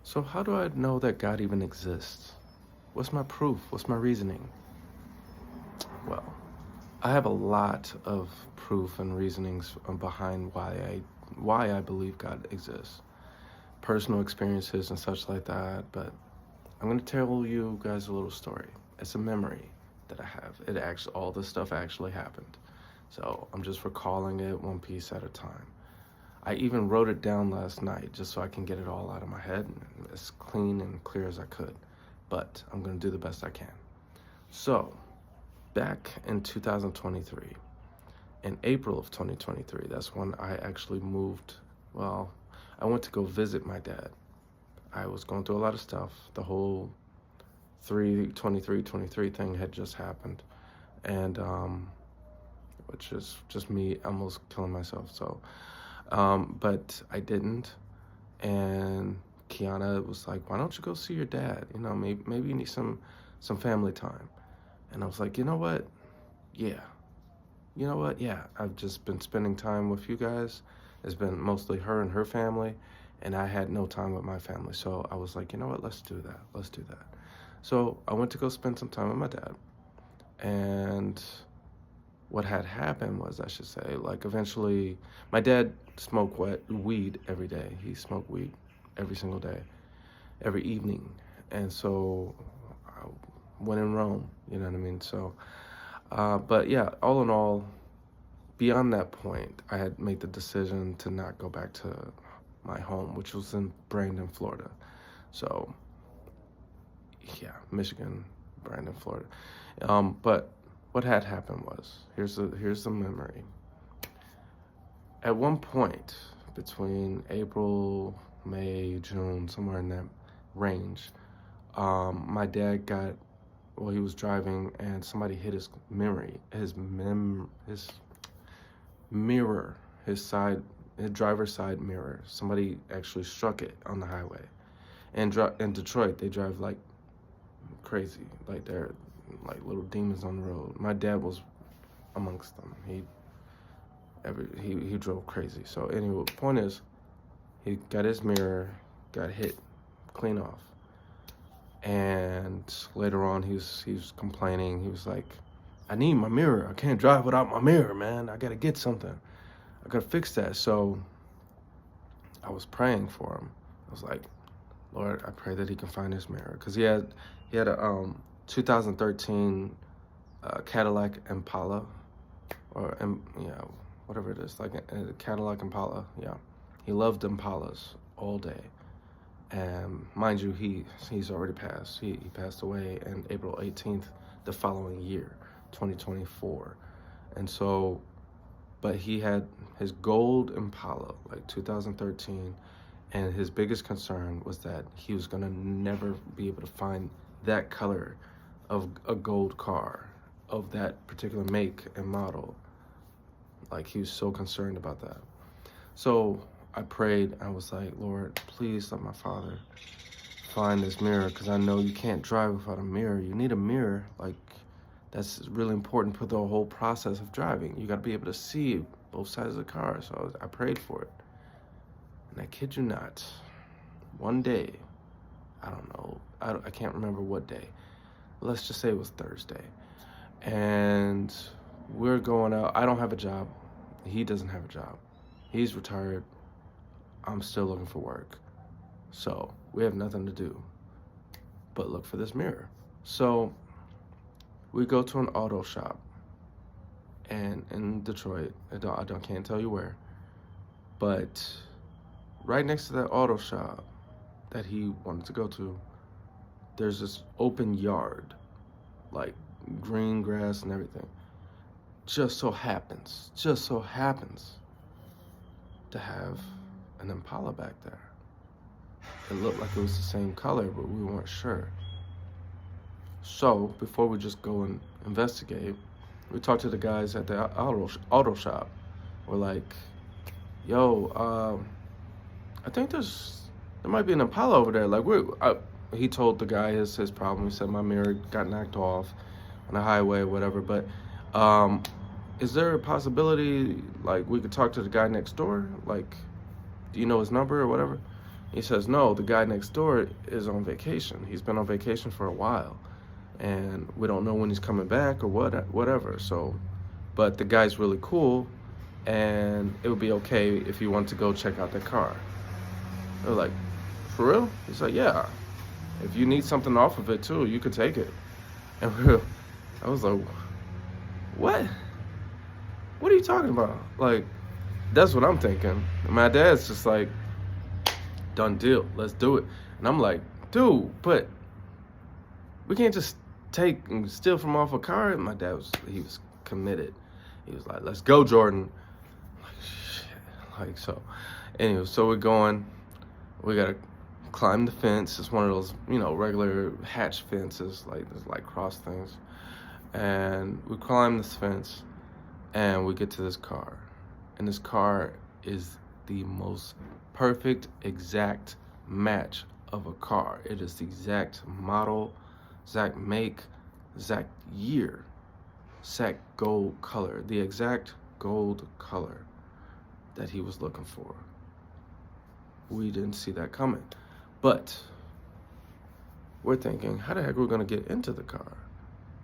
So, how do I know that God even exists? What's my proof? What's my reasoning? Well, I have a lot of proof and reasonings behind why I believe God exists. Personal experiences and such like that, but I'm going to tell you guys a little story. It's a memory that I have. It actually all this stuff actually happened. So, I'm just recalling it one piece at a time. I even wrote it down last night just so I can get it all out of my head and as clean and clear as I could. But I'm going to do the best I can. So, back in 2023, in April of 2023, that's when I actually moved. Well, I went to go visit my dad. I was going through a lot of stuff. The whole 3/23/23 thing had just happened. And, which is just me almost killing myself. So, but I didn't. And Kiana was like, "Why don't you go see your dad? Maybe you need some family time." And I was like, "You know what? Yeah. You know what? Yeah. I've just been spending time with you guys. It's been mostly her and her family, and I had no time with my family. So I was like, you know what? Let's do that. Let's do that." So I went to go spend some time with my dad, and what had happened was, I should say, like eventually, my dad smoked weed every day. He smoked weed every single day, every evening, and so I when in Rome, you know what I mean. So, but yeah, all in all, beyond that point, I had made the decision to not go back to my home, which was in Brandon, Florida. So, yeah, Michigan, Brandon, Florida. But what had happened was, here's the memory. At one point between April, May, June, somewhere in that range, my dad he was driving and somebody hit his mirror, his driver's side mirror. Somebody actually struck it on the highway. And in Detroit, they drive like crazy, like they're like little demons on the road. My dad was amongst them. He drove crazy. So anyway, the point is, he got his mirror, got hit clean off. And later on, he was complaining. He was like, "I need my mirror. I can't drive without my mirror, man. I gotta get something. I gotta fix that." So I was praying for him. I was like, "Lord, I pray that he can find his mirror," because he had a 2013 Cadillac Impala, or yeah, whatever it is, like a Cadillac Impala. Yeah, he loved Impalas all day. And mind you, he's already passed. He passed away on April 18th the following year, 2024. And so, but he had his gold Impala, like 2013, and his biggest concern was that he was gonna never be able to find that color of a gold car of that particular make and model. Like, he was so concerned about that. So I prayed. I was like, "Lord, please let my father find this mirror, because I know you can't drive without a mirror. You need a mirror. Like, that's really important for the whole process of driving. You got to be able to see both sides of the car." So I prayed for it. And I kid you not, one day, I don't know, I can't remember what day. Let's just say it was Thursday. And we're going out. I don't have a job. He doesn't have a job. He's retired. I'm still looking for work. So we have nothing to do but look for this mirror. So we go to an auto shop, and in Detroit, can't tell you where, but right next to that auto shop that he wanted to go to, there's this open yard, like green grass and everything. Just so happens to have an Impala back there. It looked like it was the same color, but we weren't sure. So before we just go and investigate, we talked to the guys at the auto shop. We're like, "Yo, I think there might be an Impala over there." Like, he told the guy his problem. He said, "My mirror got knocked off on the highway, whatever." But is there a possibility, like, we could talk to the guy next door? Like, do you know his number or whatever? He says, no, the guy next door is on vacation. He's been on vacation for a while, and we don't know when he's coming back or whatever. So, but the guy's really cool, and it would be okay if you want to go check out the car. They're like, for real? He's like, yeah. If you need something off of it too, you could take it. And I was like, what? What are you talking about? Like, that's what I'm thinking. My dad's just like, done deal, let's do it. And I'm like, dude, but we can't just take and steal from off a car. And my dad he was committed. He was like, let's go, Jordan. I'm like, shit. Like, so anyway, so we're going. We gotta climb the fence. It's one of those, regular hatch fences, like there's like cross things. And we climb this fence, and we get to this car. And this car is the most perfect, exact match of a car. It is the exact model, exact make, exact year, exact gold color, the exact gold color that he was looking for. We didn't see that coming. But we're thinking, how the heck are we gonna get into the car?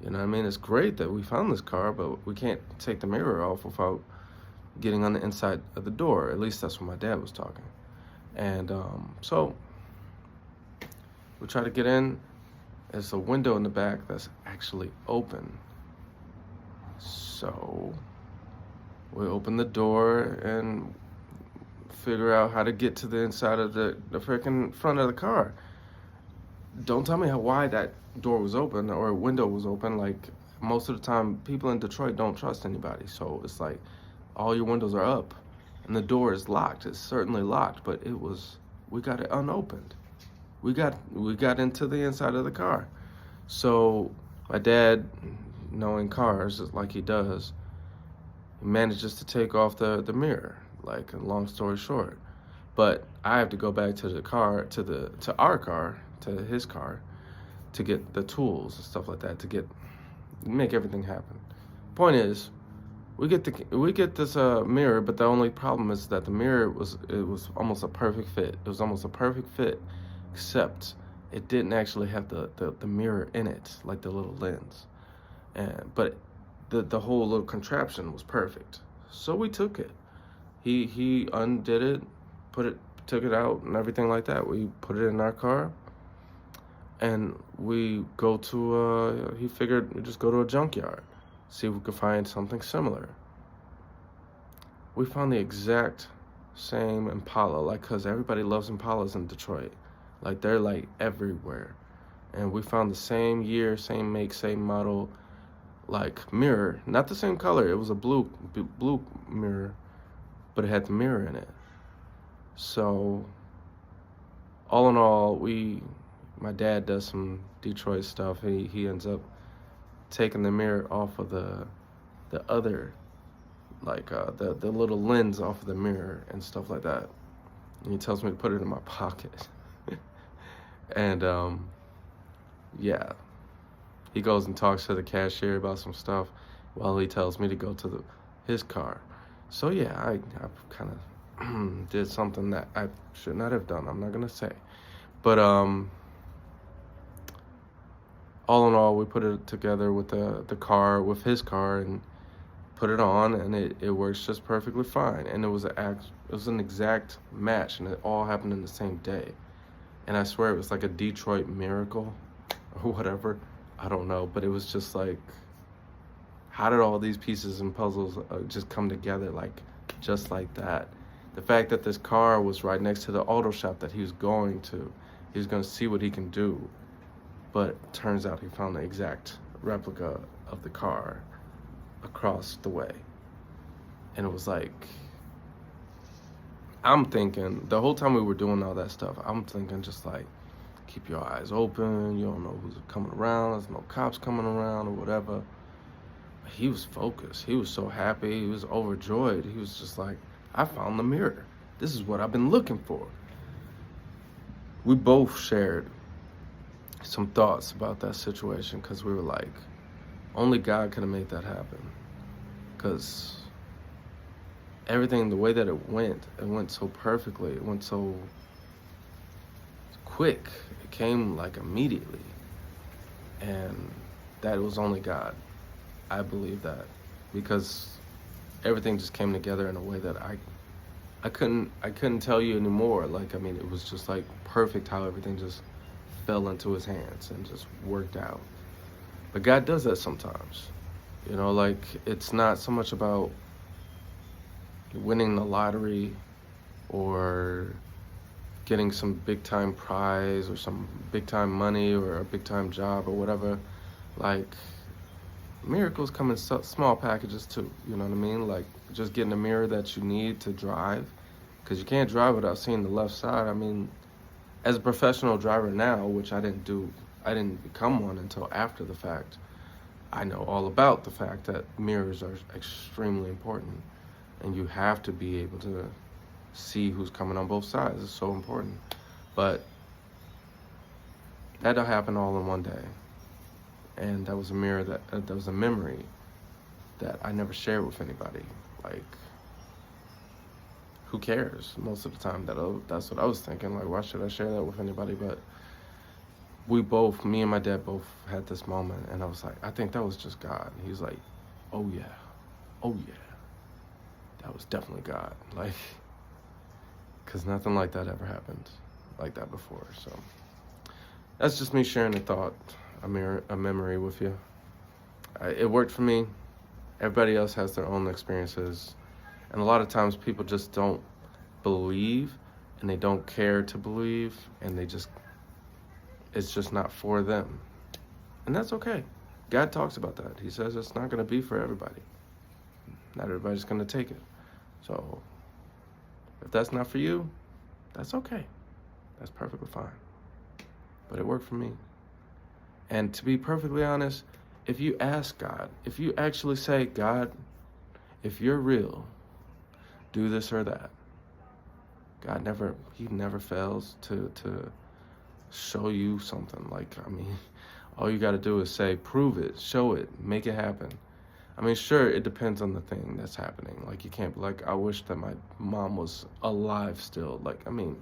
You know what I mean? It's great that we found this car, but we can't take the mirror off without getting on the inside of the door. At least that's what my dad was talking. And so we try to get in. There's a window in the back that's actually open. So we open the door and figure out how to get to the inside of the freaking front of the car. Don't tell me why that door was open or window was open. Like, most of the time, people in Detroit don't trust anybody. So it's like all your windows are up and the door is locked. It's certainly locked, but we got it unopened. We got into the inside of the car. So my dad, knowing cars like he does, he manages to take off the mirror, like, a long story short. But I have to go back to the car, to our car, to his car, to get the tools and stuff like that, to make everything happen. Point is, we get this mirror, but the only problem is that the mirror was almost a perfect fit. It was almost a perfect fit, except it didn't actually have the mirror in it, like the little lens. But the whole little contraption was perfect. So we took it. He undid it, took it out and everything like that. We put it in our car, and we go to he figured we'd just go to a junkyard, see if we could find something similar. We found the exact same Impala, like, cause everybody loves Impalas in Detroit. Like, they're like everywhere. And we found the same year, same make, same model, like, mirror. Not the same color. It was a blue mirror, but it had the mirror in it. So all in all, my dad does some Detroit stuff. He ends up taking the mirror off of the other, like, the little lens off of the mirror and stuff like that. And he tells me to put it in my pocket. And yeah, he goes and talks to the cashier about some stuff while he tells me to go to his car. So yeah, I kind of did something that I should not have done. I'm not gonna say, but all in all, we put it together with the car, with his car, and put it on, and it works just perfectly fine. And it was an exact match, and it all happened in the same day. And I swear it was like a Detroit miracle or whatever. I don't know, but it was just like, how did all these pieces and puzzles just come together, like, just like that? The fact that this car was right next to the auto shop that he was going to. He was going to see what he can do. But turns out he found the exact replica of the car across the way. And it was like, I'm thinking, the whole time we were doing all that stuff, I'm thinking just like, keep your eyes open. You don't know who's coming around. There's no cops coming around or whatever. But he was focused. He was so happy. He was overjoyed. He was just like, I found the mirror. This is what I've been looking for. We both shared some thoughts about that situation, because we were like, only God could have made that happen. Because everything, the way that it went so perfectly. It went so quick. It came like immediately. And that was only God. I believe that because everything just came together in a way that I couldn't tell you anymore. Like, I mean, it was just like perfect how everything just fell into his hands and just worked out. But God does that sometimes. Like, it's not so much about winning the lottery or getting some big time prize or some big time money or a big time job or whatever. Like, miracles come in small packages too. You know what I mean? Like, just getting a mirror that you need to drive, because you can't drive without seeing the left side. I mean, as a professional driver now, which I didn't become one until after the fact. I know all about the fact that mirrors are extremely important, and you have to be able to see who's coming on both sides. It's so important. But that happened all in one day, and that was a mirror that was a memory that I never shared with anybody. Like, who cares? Most of the time, that's what I was thinking. Like, why should I share that with anybody? But me and my dad both had this moment, and I was like, I think that was just God. And he's like, oh yeah, that was definitely God. Like, because nothing like that ever happened like that before. So that's just me sharing a thought, a memory with you. It worked for me. Everybody else has their own experiences, and a lot of times people just don't believe, and they don't care to believe, and it's just not for them. And that's okay. God talks about that. He says it's not going to be for everybody. Not everybody's going to take it. So if that's not for you, that's okay. That's perfectly fine. But it worked for me. And to be perfectly honest, if you ask God, if you actually say, God, if you're real, do this or that, he never fails to show you something. Like, I mean, all you got to do is say, prove it, show it, make it happen. I mean, sure, it depends on the thing that's happening. Like, you can't be like, I wish that my mom was alive still. Like, I mean,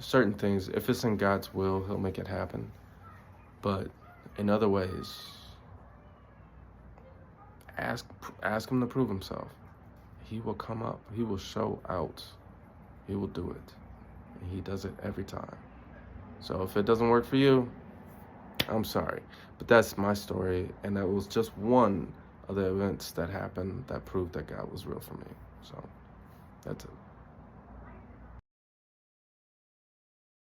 certain things, if it's in God's will, he'll make it happen. But in other ways, ask him to prove himself. He will come up. He will show out. He will do it. And he does it every time. So if it doesn't work for you, I'm sorry. But that's my story, and that was just one of the events that happened that proved that God was real for me. So that's it.